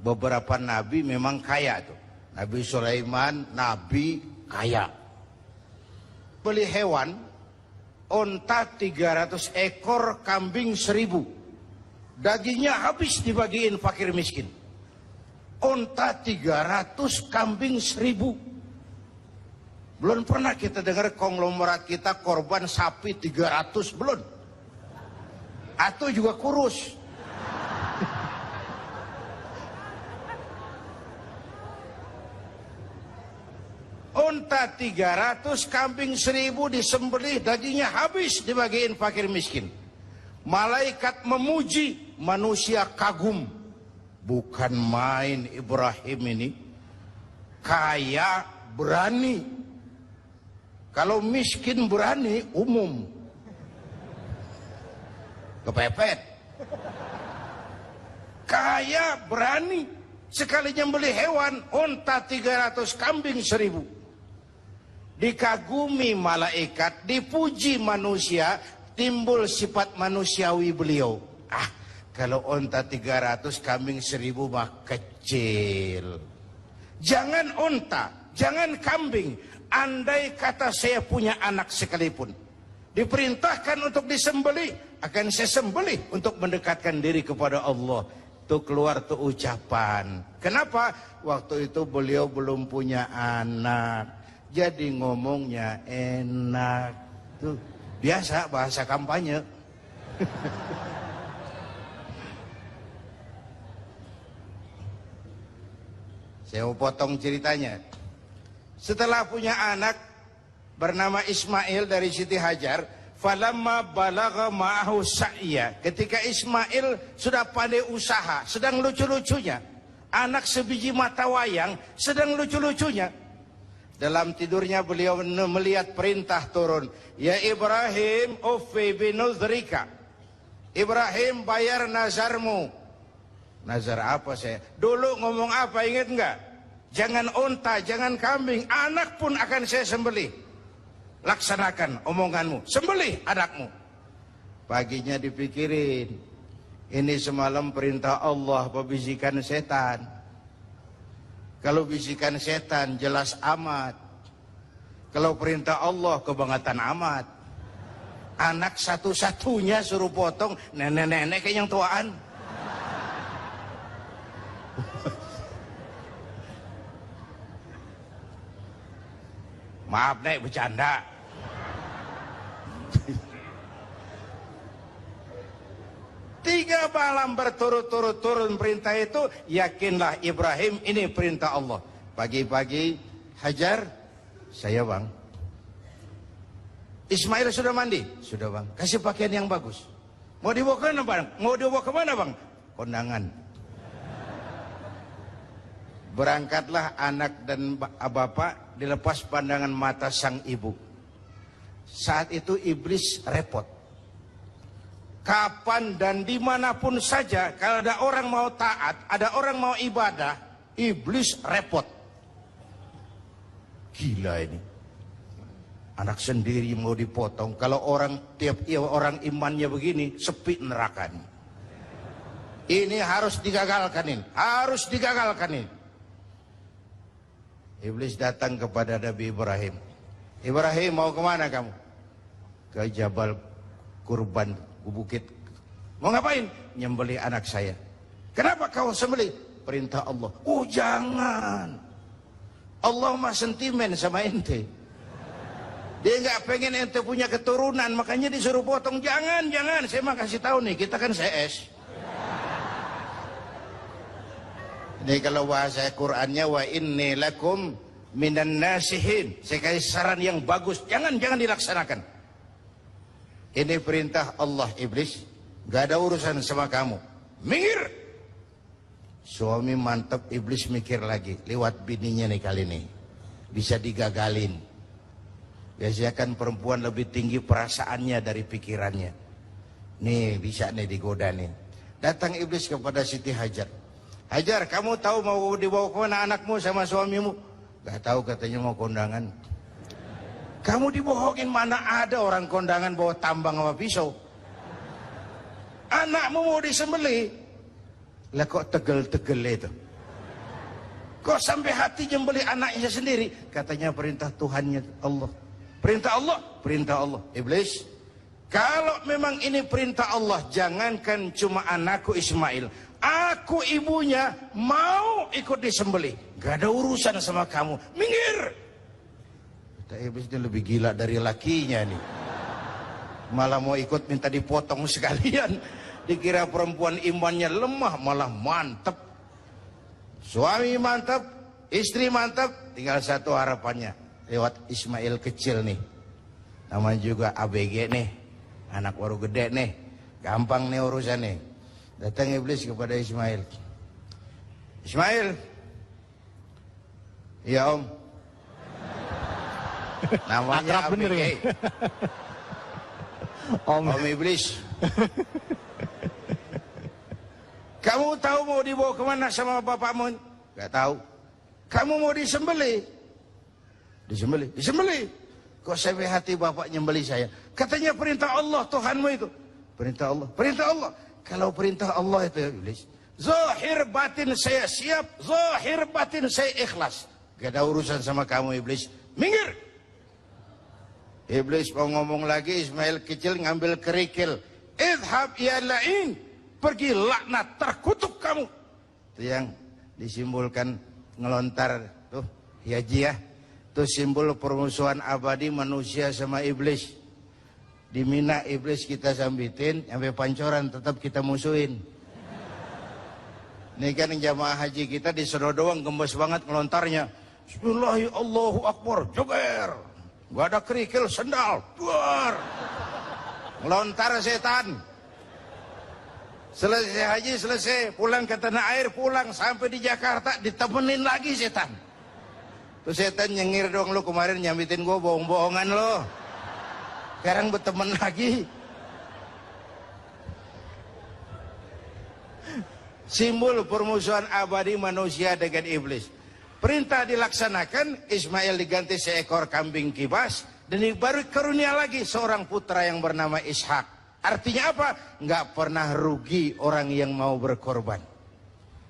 beberapa nabi memang kaya tuh. Nabi Sulaiman, nabi kaya. Beli hewan, onta 300 ekor, kambing 1000. Dagingnya habis dibagiin fakir miskin. Onta 300, kambing 1000. Belum pernah kita dengar konglomerat kita korban sapi 300, belum. Atau juga kurus. Onta 300, kambing 1000 disembelih, dagingnya habis dibagiin fakir miskin. Malaikat memuji, manusia kagum. Bukan main Ibrahim ini. Kaya, berani. Kalau miskin berani, umum. Kepepet. Kaya, berani. Sekali nyembelih hewan, onta 300, kambing 1000. Dikagumi malaikat, dipuji manusia, timbul sifat manusiawi beliau. Kalau onta 300, kambing 1000 mah kecil. Jangan onta, jangan kambing. Andai kata saya punya anak sekalipun, diperintahkan untuk disembelih, akan saya sembelih untuk mendekatkan diri kepada Allah. Tuh keluar tuh ucapan. Kenapa? Waktu itu beliau belum punya anak. Jadi ngomongnya enak. Tuh biasa bahasa kampanye. Saya mau potong ceritanya. Setelah punya anak bernama Ismail dari Siti Hajar, falamma balagha ma'ahu sa'ya. Ketika Ismail sudah pandai usaha, sedang lucu-lucunya. Anak sebiji mata wayang, sedang lucu-lucunya. Dalam tidurnya beliau melihat perintah turun. Ya Ibrahim, ufi binuzrika. Ibrahim, bayar nazarmu. Nazar apa saya? Dulu ngomong apa, ingat enggak? Jangan onta, jangan kambing. Anak pun akan saya sembelih. Laksanakan omonganmu. Sembelih anakmu. Paginya dipikirin. Ini semalam perintah Allah, apa bisikan setan? Kalau bisikan setan jelas amat. Kalau perintah Allah kebangetan amat. Anak satu-satunya suruh potong, nenek-nenek kayak yang tuaan. Maaf nek, bercanda. Tiga malam berturut-turut turun perintah itu, yakinlah Ibrahim ini perintah Allah. Pagi-pagi, Hajar, saya bang. Ismail sudah mandi? Sudah bang. Kasih pakaian yang bagus. Mau dibawa kemana bang? Mau dibawa kemana bang? Kondangan. Berangkatlah anak dan bapak, dilepas pandangan mata sang ibu. Saat itu iblis repot. Kapan dan dimanapun saja, kalau ada orang mau taat, ada orang mau ibadah, iblis repot. Gila ini. Anak sendiri mau dipotong. Kalau orang tiap orang imannya begini, sepi nerakanya. Ini harus digagalkan ini. Harus digagalkan ini. Iblis datang kepada Nabi Ibrahim. Ibrahim, mau kemana kamu? Ke Jabal Kurban, ke bukit. Mau ngapain? Nyembelih anak saya. Kenapa kau sembelih? Perintah Allah. Oh jangan. Allah mah sentimen sama ente. Dia nggak pengen ente punya keturunan, makanya disuruh potong. Jangan, jangan. Saya mah kasih tahu nih, kita kan CS. Ini kalau bahasa Qur'annya, wa inni lakum minan nasihin. Saya kasih saran yang bagus. Jangan dilaksanakan. Ini perintah Allah, iblis. Gak ada urusan sama kamu. Minggir. Suami mantap, iblis mikir lagi. Lewat bininya nih kali ini. Bisa digagalin. Biasanya kan perempuan lebih tinggi perasaannya dari pikirannya. Nih bisa nih digoda nih. Datang iblis kepada Siti Hajar. Hajar, kamu tahu mau dibawa kemana anakmu sama suamimu? Gak tahu, katanya mau kondangan. Kamu dibohongin, mana ada orang kondangan bawa tambang sama pisau. Anakmu mau disembelih. Lah kok tegel-tegel itu. Kok sampai hati nyembelih anaknya sendiri? Katanya perintah Tuhannya Allah. Perintah Allah, perintah Allah. Iblis, kalau memang ini perintah Allah, jangankan cuma anakku Ismail, aku ibunya mau ikut disembelih. Gak ada urusan sama kamu. Minggir. Kata iblis, ini lebih gila dari lakinya nih. Malah mau ikut minta dipotong sekalian. Dikira perempuan imannya lemah, malah mantep. Suami mantap, istri mantap, tinggal satu harapannya. Lewat Ismail kecil nih. Namanya juga ABG nih. Anak baru gede nih. Gampang nih urusan nih. Datang iblis kepada Ismail. Ismail. Iya om. Namanya ABG. Ya? Om iblis. Kamu tahu mau dibawa kemana sama bapakmu? Gak tahu. Kamu mau disembelih? Disembelih? Disembelih. Kok sampai hati bapak nyembelih saya? Katanya perintah Allah Tuhanmu itu. Perintah Allah. Perintah Allah. Kalau perintah Allah itu iblis. Zahir batin saya siap. Zahir batin saya ikhlas. Gak ada urusan sama kamu iblis. Minggir. Iblis mau ngomong lagi. Ismail kecil ngambil kerikil. Idhab ya la'in. Pergi laknat, terkutuk kamu. Itu yang disimbolkan ngelontar tuh hiaji ya. Itu simbol permusuhan abadi manusia sama iblis. Di Mina iblis kita sambitin, sampai pancoran tetap kita musuhin. Ini kan jamaah haji kita di Sedo doang gembos banget ngelontarnya. Bismillahirrahmanirrahim, Allahu Akbar, joger. Gak ada kerikil, sendal, duar. Ngelontar setan. Selesai haji, selesai. Pulang ke tanah air, pulang. Sampai di Jakarta, ditemenin lagi setan. Tuh setan nyengir dong, lu kemarin nyambitin gua bohong-bohongan lo. Sekarang berteman lagi. Simbol permusuhan abadi manusia dengan iblis. Perintah dilaksanakan, Ismail diganti seekor kambing kibas. Dan baru karunia lagi seorang putra yang bernama Ishak. Artinya apa? Nggak pernah rugi orang yang mau berkorban.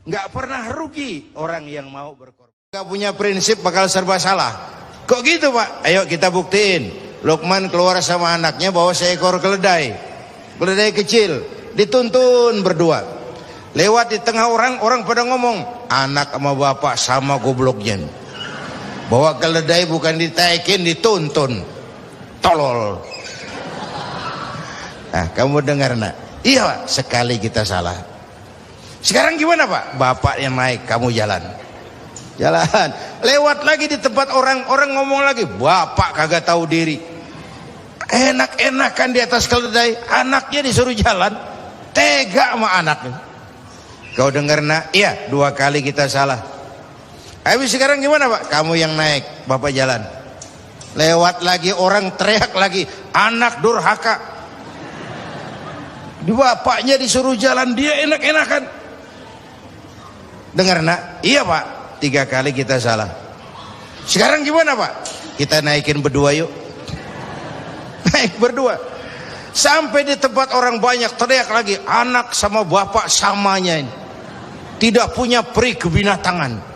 Nggak pernah rugi orang yang mau berkorban. Nggak punya prinsip bakal serba salah. Kok gitu pak? Ayo kita buktiin. Luqman keluar sama anaknya bawa seekor keledai. Keledai kecil. Dituntun berdua. Lewat di tengah orang pada ngomong. Anak sama bapak sama gobloknya. Bawa keledai bukan ditaikin, dituntun. Tolol. Nah, kamu dengar nak? Iya pak, sekali kita salah. Sekarang gimana pak? Bapak yang naik, kamu jalan. Jalan. Lewat lagi di tempat orang ngomong lagi. Bapak kagak tahu diri. Enak-enakan di atas keledai. Anaknya disuruh jalan. Tega sama anaknya. Kau dengar nak? Iya, 2 kali kita salah. Habis sekarang gimana pak? Kamu yang naik, bapak jalan. Lewat lagi orang teriak lagi. Anak durhaka. Di bapaknya disuruh jalan, dia enak-enakan. Dengar nak? Iya pak, 3 kali kita salah. Sekarang gimana pak? Kita naikin berdua yuk. Naik berdua. Sampai di tempat orang banyak teriak lagi. Anak sama bapak samanya ini. Tidak punya peri kebinatangan.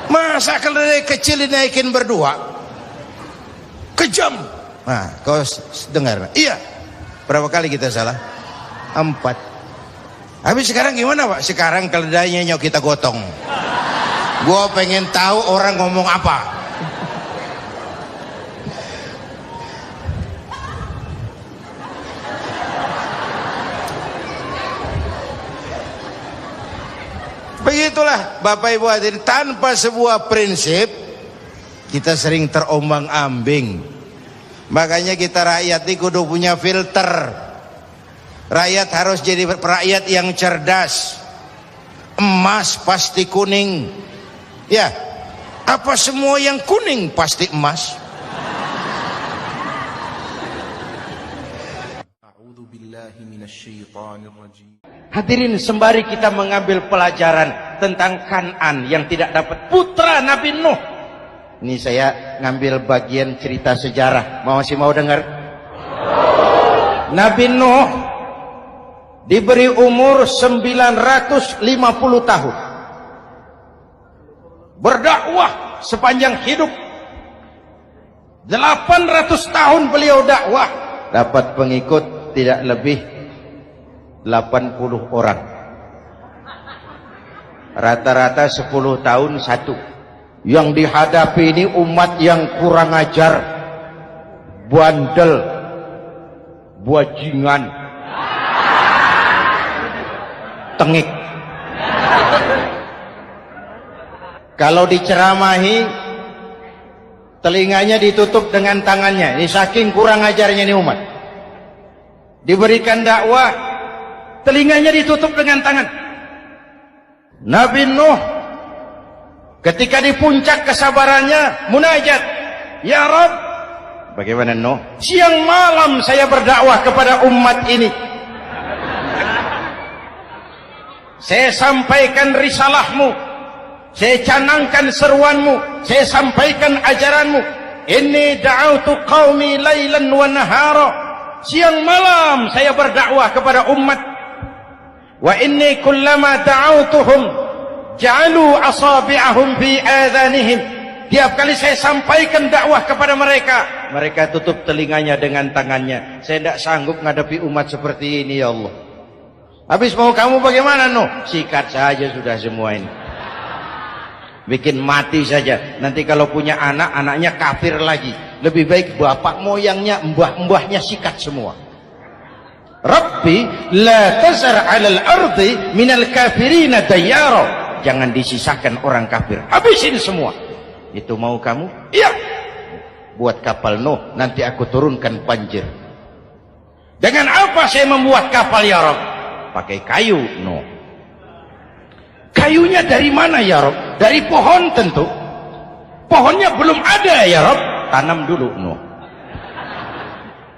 Masa keledai kecil dinaikin berdua? Kejam. Nah, kau dengar? Iya. Berapa kali kita salah? 4. Habis sekarang gimana pak? Sekarang keledainya nyok kita gotong. Gua pengen tahu orang ngomong apa. Begitulah Bapak Ibu hadirin, tanpa sebuah prinsip kita sering terombang-ambing. Makanya kita rakyat ini kudu punya filter. Rakyat harus jadi rakyat yang cerdas. Emas pasti kuning. Ya, apa semua yang kuning pasti emas? Hadirin, sembari kita mengambil pelajaran tentang Kan'an yang tidak dapat putra Nabi Nuh. Ini saya ngambil bagian cerita sejarah. Masih mau dengar? Nabi Nuh diberi umur 950 tahun. berdakwah sepanjang hidup. 800 tahun beliau dakwah, dapat pengikut tidak lebih 80 orang. Rata-rata 10 tahun satu. Yang dihadapi ini umat yang kurang ajar, bandel, bajingan, tengik. Kalau diceramahi, telinganya ditutup dengan tangannya. Ini saking kurang ajarnya ini umat. Diberikan dakwah, telinganya ditutup dengan tangan. Nabi Nuh ketika di puncak kesabarannya munajat, ya Rabb, bagaimana Nuh? Siang malam saya berdakwah kepada umat ini. Saya sampaikan risalahmu, saya canangkan seruanmu, saya sampaikan ajaranmu. Inni da'autu qaumi lailan wa nahara. Siang malam saya berdakwah kepada umat. Wa inni kullama da'autuhum ja'alu asabi'ahum fi adhanihim. Tiap kali saya sampaikan dakwah kepada mereka, mereka tutup telinganya dengan tangannya. Saya tidak sanggup menghadapi umat seperti ini, ya Allah. Habis mau kamu bagaimana, Nuh? Sikat saja sudah semua ini. Bikin mati saja. Nanti kalau punya anak, anaknya kafir lagi. Lebih baik bapak moyangnya, mbah-mbahnya sikat semua. Rabbi la tazar 'alal ardi minal kafirina dayyara. Jangan disisakan orang kafir. Habisin semua. Itu mau kamu? Iya. Buat kapal Nuh, nanti aku turunkan banjir. Dengan apa saya membuat kapal, ya Rabb? Pakai kayu, Nuh. Kayunya dari mana, ya Rabb? Dari pohon tentu. Pohonnya belum ada, ya Rabb. Tanam dulu, Nuh.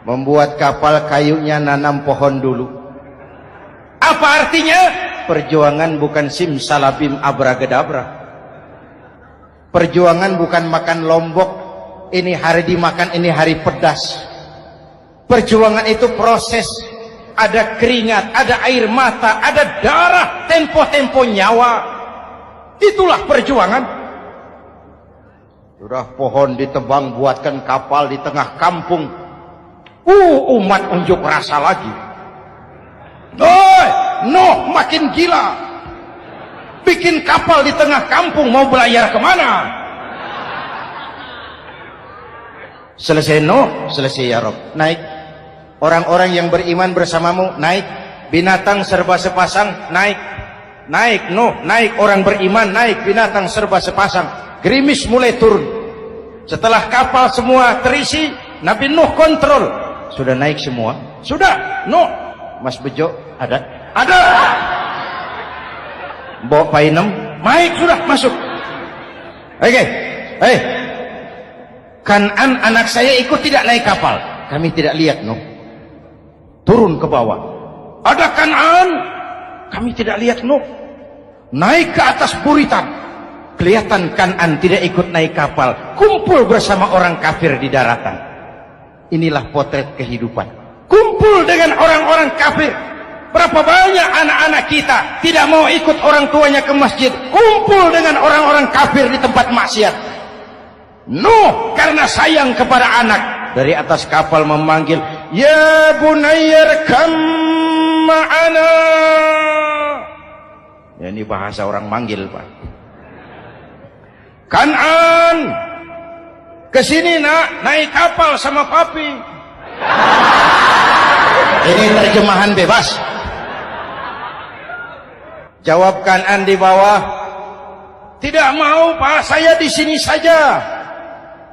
Membuat kapal kayunya nanam pohon dulu. Apa artinya? Perjuangan bukan simsalabim abragedabra. Perjuangan bukan makan lombok, ini hari dimakan, ini hari pedas. Perjuangan itu proses. Ada keringat, ada air mata, ada darah, tempo-tempo nyawa. Itulah perjuangan. Sudah pohon ditebang, buatkan kapal di tengah kampung. Umat unjuk rasa lagi. Nuh makin gila. Bikin kapal di tengah kampung, mau belayar kemana? Selesai Nuh, selesai ya Rabb. Naik. Orang-orang yang beriman bersamamu, naik. Binatang serba sepasang, naik. Naik Nuh, naik orang beriman, naik. Binatang serba sepasang. Gerimis mulai turun. Setelah kapal semua terisi, Nabi Nuh kontrol. Sudah naik semua? Sudah. Nuh. Mas Bejo ada? Ada. Bawa painem, naik sudah, masuk. Oke. Kan'an anak saya ikut tidak naik kapal. Kami tidak lihat, Nuh. Turun ke bawah. Ada Kan'an. Kami tidak lihat, Nuh. Naik ke atas buritan. Kelihatan Kan'an tidak ikut naik kapal. Kumpul bersama orang kafir di daratan. Inilah potret kehidupan. Kumpul dengan orang-orang kafir. Berapa banyak anak-anak kita tidak mau ikut orang tuanya ke masjid. Kumpul dengan orang-orang kafir di tempat maksiat. Nuh karena sayang kepada anak, dari atas kapal memanggil, ya bunayyarkam ma'ana. Ya, ini bahasa orang manggil, Pak. Kan'an, kesini nak, naik kapal sama papi. Ini terjemahan bebas. Jawab Kan'an di bawah, tidak mau Pak, saya di sini saja.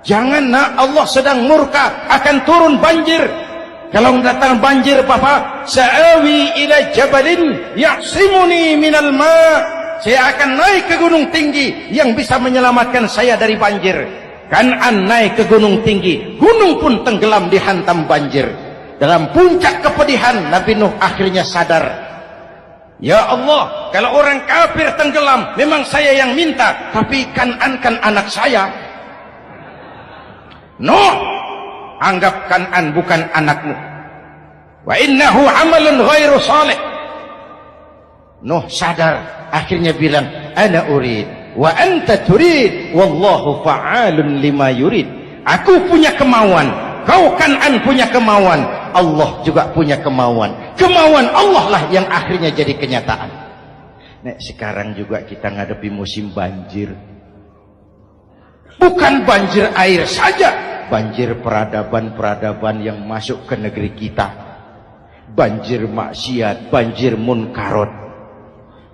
Jangan nak, Allah sedang murka, akan turun banjir. Kalau datang banjir Papa, sa'awi ila jabalin ya'simuni minal ma'. Saya akan naik ke gunung tinggi yang bisa menyelamatkan saya dari banjir. Kan'an naik ke gunung tinggi, gunung pun tenggelam dihantam banjir. Dalam puncak kepedihan, Nabi Nuh akhirnya sadar, ya Allah, kalau orang kafir tenggelam, memang saya yang minta, tapi Kan'an kan anak saya. Nuh, anggap Kan'an bukan anakmu. Wa innahu amalun ghairu salih. Nuh sadar, akhirnya bilang, ana urid wa anta turid wallahu fa'alun lima yurid. Aku punya kemauan, kau Kan'an punya kemauan, Allah juga punya kemauan. Kemauan Allah lah yang akhirnya jadi kenyataan. Nek sekarang juga kita ngadepi musim banjir. Bukan banjir air saja, banjir peradaban-peradaban yang masuk ke negeri kita. Banjir maksiat, banjir munkarot.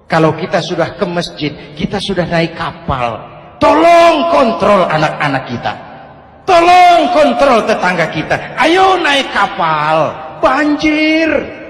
Kalau kita sudah ke masjid, kita sudah naik kapal. Tolong kontrol anak-anak kita. Tolong kontrol tetangga kita. Ayo naik kapal. Banjir.